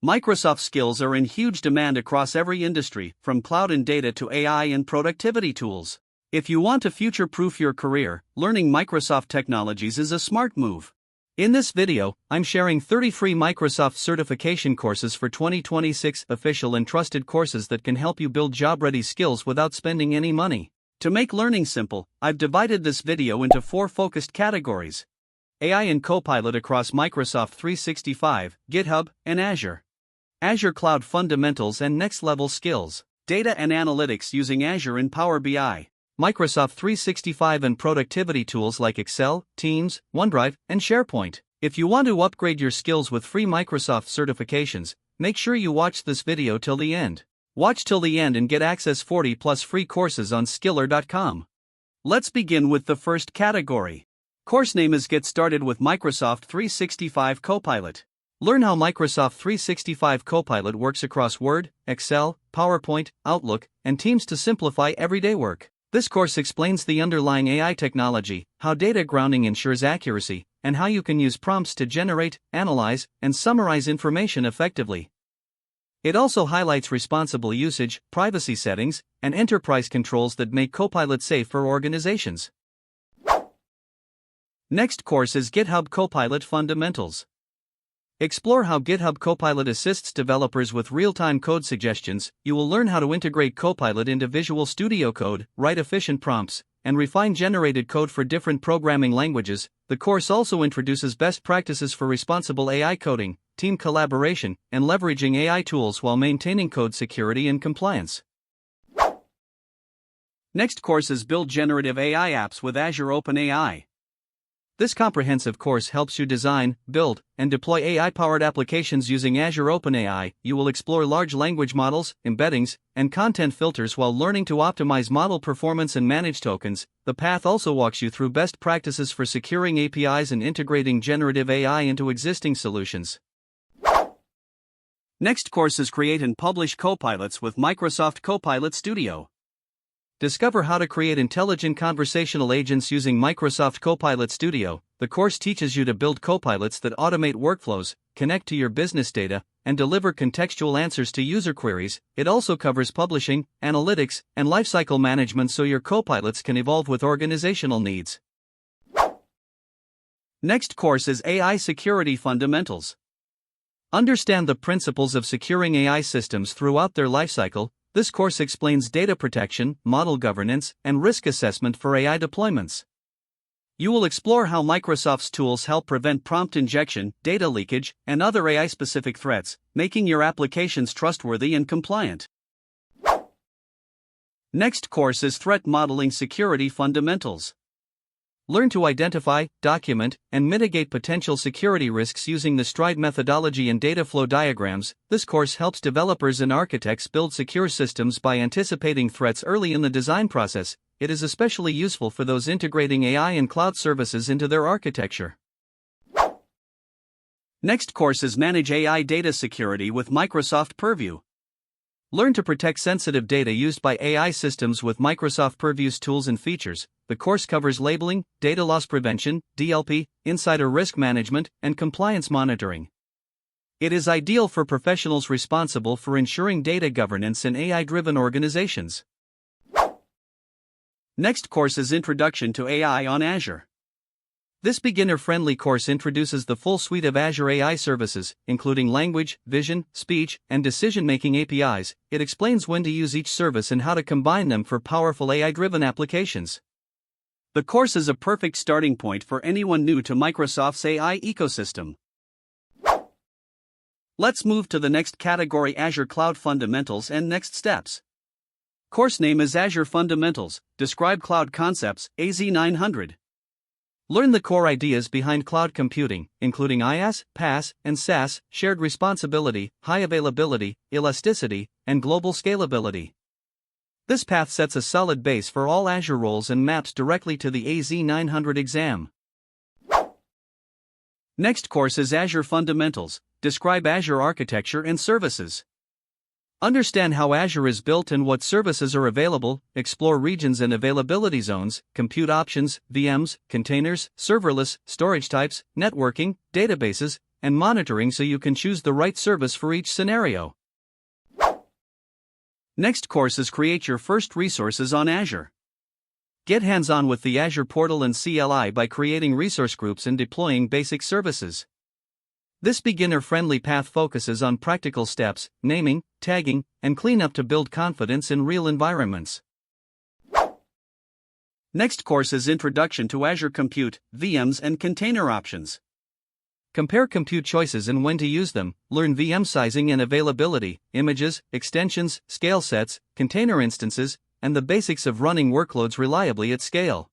Microsoft skills are in huge demand across every industry, from cloud and data to AI and productivity tools. If you want to future-proof your career, learning Microsoft technologies is a smart move. In this video, I'm sharing 30 free Microsoft certification courses for 2026, official and trusted courses that can help you build job-ready skills without spending any money. To make learning simple, I've divided this video into 4 focused categories: AI and Copilot across Microsoft 365, GitHub, and Azure. Azure Cloud Fundamentals and Next-Level Skills. Data and Analytics using Azure and Power BI. Microsoft 365 and productivity tools like Excel, Teams, OneDrive, and SharePoint. If you want to upgrade your skills with free Microsoft certifications, make sure you watch this video till the end. Watch till the end and get access 40 plus free courses on skiller.com. Let's begin with the first category. Course name is Get Started with Microsoft 365 Copilot. Learn how Microsoft 365 Copilot works across Word, Excel, PowerPoint, Outlook, and Teams to simplify everyday work. This course explains the underlying AI technology, how data grounding ensures accuracy, and how you can use prompts to generate, analyze, and summarize information effectively. It also highlights responsible usage, privacy settings, and enterprise controls that make Copilot safe for organizations. Next course is GitHub Copilot Fundamentals. Explore how GitHub Copilot assists developers with real-time code suggestions. You will learn how to integrate Copilot into Visual Studio Code, write efficient prompts, and refine generated code for different programming languages. The course also introduces best practices for responsible AI coding, team collaboration, and leveraging AI tools while maintaining code security and compliance. Next course is Build Generative AI Apps with Azure OpenAI. This comprehensive course helps you design, build, and deploy AI-powered applications using Azure OpenAI. You will explore large language models, embeddings, and content filters while learning to optimize model performance and manage tokens. The path also walks you through best practices for securing APIs and integrating generative AI into existing solutions. Next course is Create and Publish Copilots with Microsoft Copilot Studio. Discover how to create intelligent conversational agents using Microsoft Copilot Studio. The course teaches you to build copilots that automate workflows, connect to your business data, and deliver contextual answers to user queries. It also covers publishing, analytics, and lifecycle management so your copilots can evolve with organizational needs. Next course is AI Security Fundamentals. Understand the principles of securing AI systems throughout their lifecycle. This course explains data protection, model governance, and risk assessment for AI deployments. You will explore how Microsoft's tools help prevent prompt injection, data leakage, and other AI-specific threats, making your applications trustworthy and compliant. Next course is Threat Modeling Security Fundamentals. Learn to identify, document, and mitigate potential security risks using the STRIDE methodology and data flow diagrams. This course helps developers and architects build secure systems by anticipating threats early in the design process. It is especially useful for those integrating AI and cloud services into their architecture. Next course is Manage AI Data Security with Microsoft Purview. Learn to protect sensitive data used by AI systems with Microsoft Purview's tools and features. The course covers labeling, data loss prevention, DLP, insider risk management, and compliance monitoring. It is ideal for professionals responsible for ensuring data governance in AI-driven organizations. Next course is Introduction to AI on Azure. This beginner-friendly course introduces the full suite of Azure AI services, including language, vision, speech, and decision-making APIs. It explains when to use each service and how to combine them for powerful AI-driven applications. The course is a perfect starting point for anyone new to Microsoft's AI ecosystem. Let's move to the next category: Azure Cloud Fundamentals and Next Steps. Course name is Azure Fundamentals, Describe Cloud Concepts, AZ900. Learn the core ideas behind cloud computing, including IaaS, PaaS, and SaaS, shared responsibility, high availability, elasticity, and global scalability. This path sets a solid base for all Azure roles and maps directly to the AZ900 exam. Next course is Azure Fundamentals, Describe Azure Architecture and Services. Understand how Azure is built and what services are available, explore regions and availability zones, compute options, VMs, containers, serverless, storage types, networking, databases, and monitoring so you can choose the right service for each scenario. Next course is Create Your First Resources on Azure. Get hands-on with the Azure portal and CLI by creating resource groups and deploying basic services. This beginner-friendly path focuses on practical steps, naming, tagging, and cleanup to build confidence in real environments. Next course is Introduction to Azure Compute, VMs and Container Options. Compare compute choices and when to use them, learn VM sizing and availability, images, extensions, scale sets, container instances, and the basics of running workloads reliably at scale.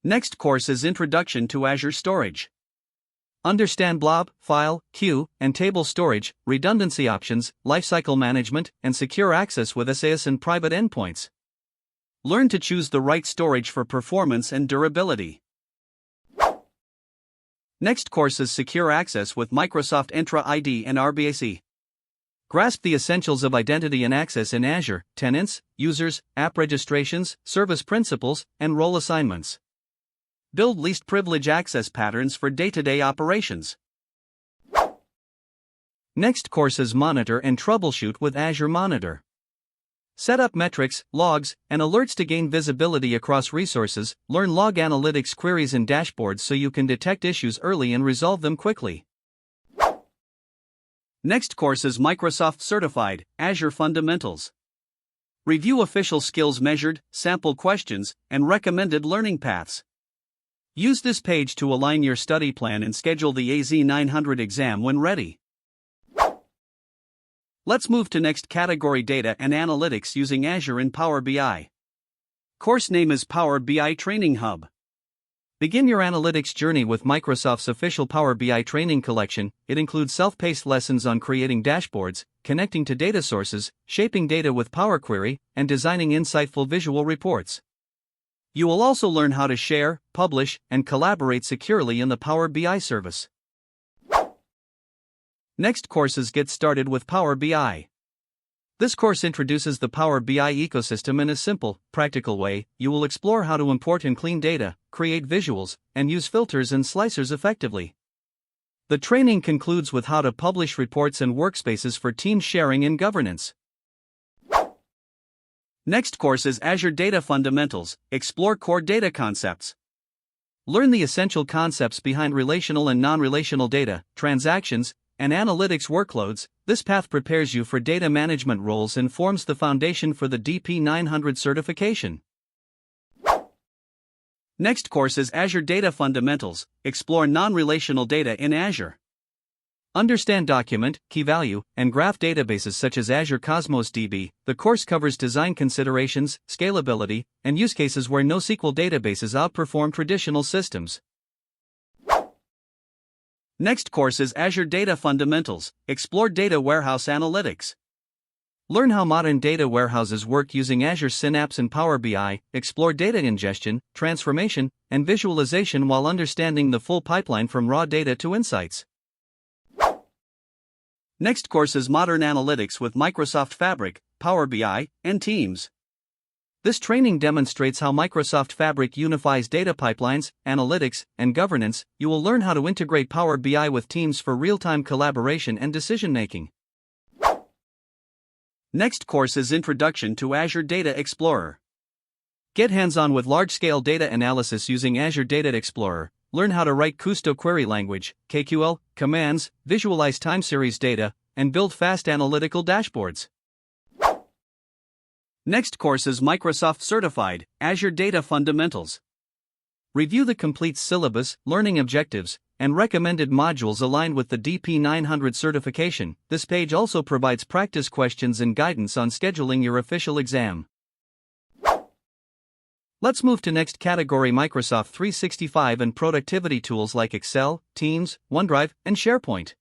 Next course is Introduction to Azure Storage. Understand blob, file, queue, and table storage, redundancy options, lifecycle management, and secure access with SaaS and private endpoints. Learn to choose the right storage for performance and durability. Next course is Secure Access with Microsoft Entra ID and RBAC. Grasp the essentials of identity and access in Azure: tenants, users, app registrations, service principals, and role assignments. Build least privilege access patterns for day-to-day operations. Next course is Monitor and Troubleshoot with Azure Monitor. Set up metrics, logs, and alerts to gain visibility across resources. Learn log analytics queries and dashboards so you can detect issues early and resolve them quickly. Next course is Microsoft Certified, Azure Fundamentals. Review official skills measured, sample questions, and recommended learning paths. Use this page to align your study plan and schedule the AZ900 exam when ready. Let's move to next category: Data and Analytics using Azure in Power BI. Course name is Power BI Training Hub. Begin your analytics journey with Microsoft's official Power BI training collection. It includes self-paced lessons on creating dashboards, connecting to data sources, shaping data with Power Query, and designing insightful visual reports. You will also learn how to share, publish, and collaborate securely in the Power BI service. Next course is Get Started with Power BI. This course introduces the Power BI ecosystem in a simple, practical way. You will explore how to import and clean data, create visuals, and use filters and slicers effectively. The training concludes with how to publish reports and workspaces for team sharing and governance. Next course is Azure Data Fundamentals. Explore core data concepts. Learn the essential concepts behind relational and non-relational data, transactions, and analytics workloads. This path prepares you for data management roles and forms the foundation for the DP900 certification. Next course is Azure Data Fundamentals. Explore non-relational data in Azure. Understand document, key value, and graph databases such as Azure Cosmos DB. The course covers design considerations, scalability, and use cases where NoSQL databases outperform traditional systems. Next course is Azure Data Fundamentals. Explore data warehouse analytics. Learn how modern data warehouses work using Azure Synapse and Power BI. Explore data ingestion, transformation, and visualization while understanding the full pipeline from raw data to insights. Next course is Modern Analytics with Microsoft Fabric, Power BI, and Teams. This training demonstrates how Microsoft Fabric unifies data pipelines, analytics, and governance. You will learn how to integrate Power BI with Teams for real-time collaboration and decision-making. Next course is Introduction to Azure Data Explorer. Get hands-on with large-scale data analysis using Azure Data Explorer. Learn how to write Custo query language, KQL, commands, visualize time series data, and build fast analytical dashboards. Next course is Microsoft Certified, Azure Data Fundamentals. Review the complete syllabus, learning objectives, and recommended modules aligned with the DP900 certification. This page also provides practice questions and guidance on scheduling your official exam. Let's move to next category: Microsoft 365 and productivity tools like Excel, Teams, OneDrive, and SharePoint.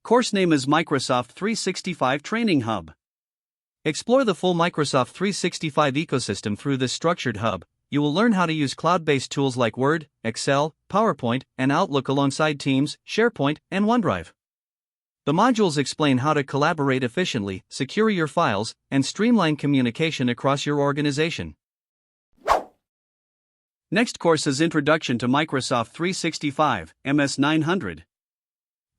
Course name is Microsoft 365 Training Hub. Explore the full Microsoft 365 ecosystem through this structured hub. You will learn how to use cloud-based tools like Word, Excel, PowerPoint, and Outlook alongside Teams, SharePoint, and OneDrive. The modules explain how to collaborate efficiently, secure your files, and streamline communication across your organization. Next course is Introduction to Microsoft 365, MS 900.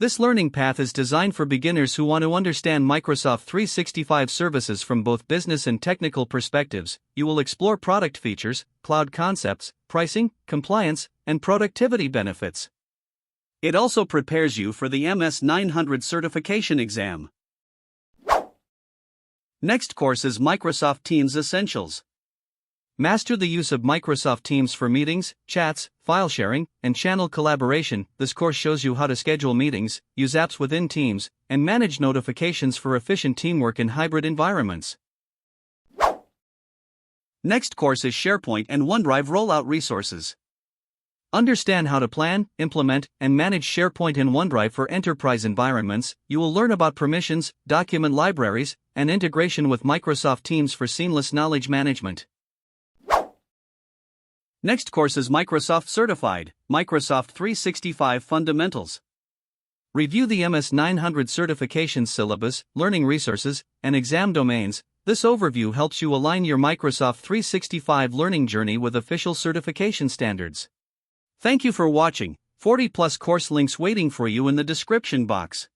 This learning path is designed for beginners who want to understand Microsoft 365 services from both business and technical perspectives. You will explore product features, cloud concepts, pricing, compliance, and productivity benefits. It also prepares you for the MS 900 certification exam. Next course is Microsoft Teams Essentials. Master the use of Microsoft Teams for meetings, chats, file sharing, and channel collaboration. This course shows you how to schedule meetings, use apps within Teams, and manage notifications for efficient teamwork in hybrid environments. Next course is SharePoint and OneDrive Rollout Resources. Understand how to plan, implement, and manage SharePoint and OneDrive for enterprise environments. You will learn about permissions, document libraries, and integration with Microsoft Teams for seamless knowledge management. Next course is Microsoft Certified, Microsoft 365 Fundamentals. Review the MS 900 certification syllabus, learning resources, and exam domains. This overview helps you align your Microsoft 365 learning journey with official certification standards. Thank you for watching. 40+ course links waiting for you in the description box.